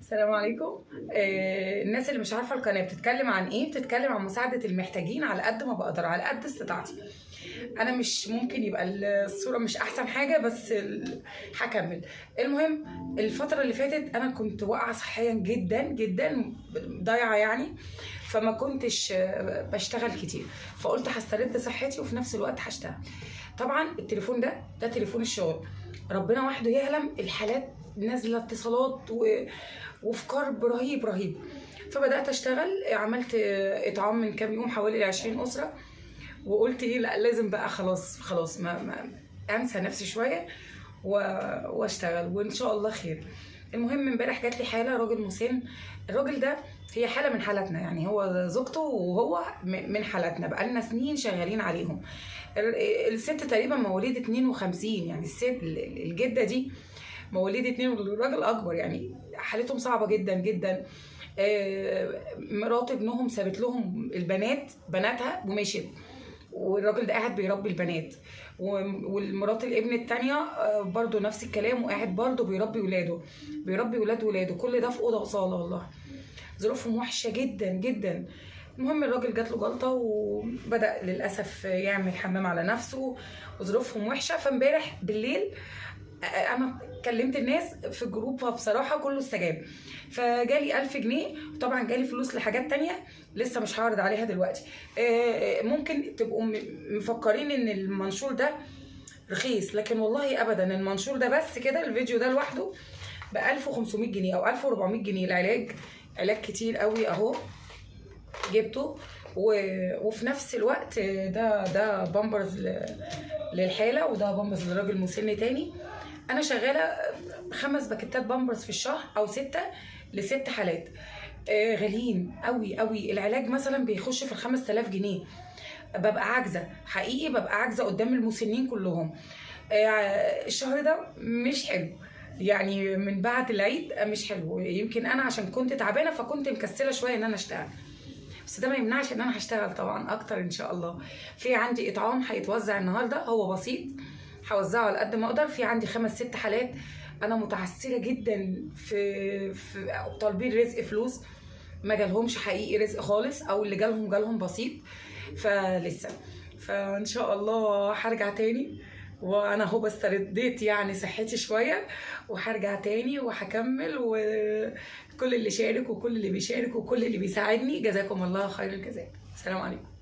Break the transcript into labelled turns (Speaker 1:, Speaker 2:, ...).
Speaker 1: السلام عليكم. الناس اللي مش عارفه القناه بتتكلم عن ايه، بتتكلم عن مساعده المحتاجين على قد ما بقدر، على قد استطاعتي. انا مش ممكن يبقى الصوره مش احسن حاجه، بس هكمل. المهم الفتره اللي فاتت انا كنت واقعه صحيا جدا جدا، ضايعه يعني، فما كنتش بشتغل كتير، فقلت هسترد صحتي وفي نفس الوقت هشتغل. طبعا التليفون ده تليفون الشغل، ربنا وحده يعلم الحالات نازله اتصالات وفي كرب رهيب رهيب. فبدات اشتغل، عملت اطعام من كام يوم حوالي 20 اسره، وقلت ايه، لا لازم بقى خلاص ما انسى نفسي شويه واشتغل وان شاء الله خير. المهم امبارح جات لي حاله، راجل مسن. الراجل ده هي حاله من حالاتنا، يعني هو زوجته وهو من حالاتنا، بقالنا سنين شغالين عليهم. الست تقريبا مواليد 52، يعني الست الجده دي مواليد 2 والراجل اكبر، يعني حالتهم صعبه جدا جدا. مرات ابنهم سابت لهم بناتها ومشيت، والراجل ده قاعد بيربي البنات، والمرات الابن التانية برضو نفس الكلام، وقاعد برضو بيربي ولاد ولاده، كل ده في اوضه وصاله. والله ظروفهم وحشه جدا جدا. المهم الراجل جات له جلطه وبدا للاسف يعمل حمام على نفسه، وظروفهم وحشه. فامبارح بالليل انا كلمت الناس في الجروب، فبصراحه كله استجاب، فجالي 1000 جنيه، وطبعا جالي فلوس لحاجات تانية لسه مش هعرض عليها دلوقتي. ممكن تبقوا مفكرين ان المنشور ده رخيص، لكن والله ابدا. المنشور ده بس كده، الفيديو ده لوحده ب 1500 جنيه او 1400 جنيه. العلاج علاج كتير قوي اهو جبته، وفي نفس الوقت ده بامبرز للحاله، وده بامبرز لراجل مسن تاني. انا شغاله 5 باكيتات بامبرز في الشهر او 6 ل6 حالات. غاليين قوي قوي. العلاج مثلا بيخش في 5000 جنيه. ببقى عاجزه حقيقي، ببقى عاجزه قدام المسنين كلهم. الشهر ده مش حلو، يعني من بعد العيد مش حلو. يمكن انا عشان كنت تعبانه فكنت مكسله شويه ان انا اشتغل، بس ده ما يمنعش ان انا هشتغل طبعا اكتر ان شاء الله. في عندي اطعام هيتوزع النهارده، هو بسيط، هوزعه على قد ما اقدر. في عندي 5 6 حالات. انا متعثره جدا في طالبين رزق فلوس، ما جالهمش حقيقي رزق خالص، او اللي جالهم بسيط، فلسه. فان شاء الله هرجع تاني، وانا اهو بسترديت يعني صحتي شويه، وهرجع تاني وهكمل. وكل اللي شارك وكل اللي بيشارك وكل اللي بيساعدني، جزاكم الله خير الجزاء. السلام عليكم.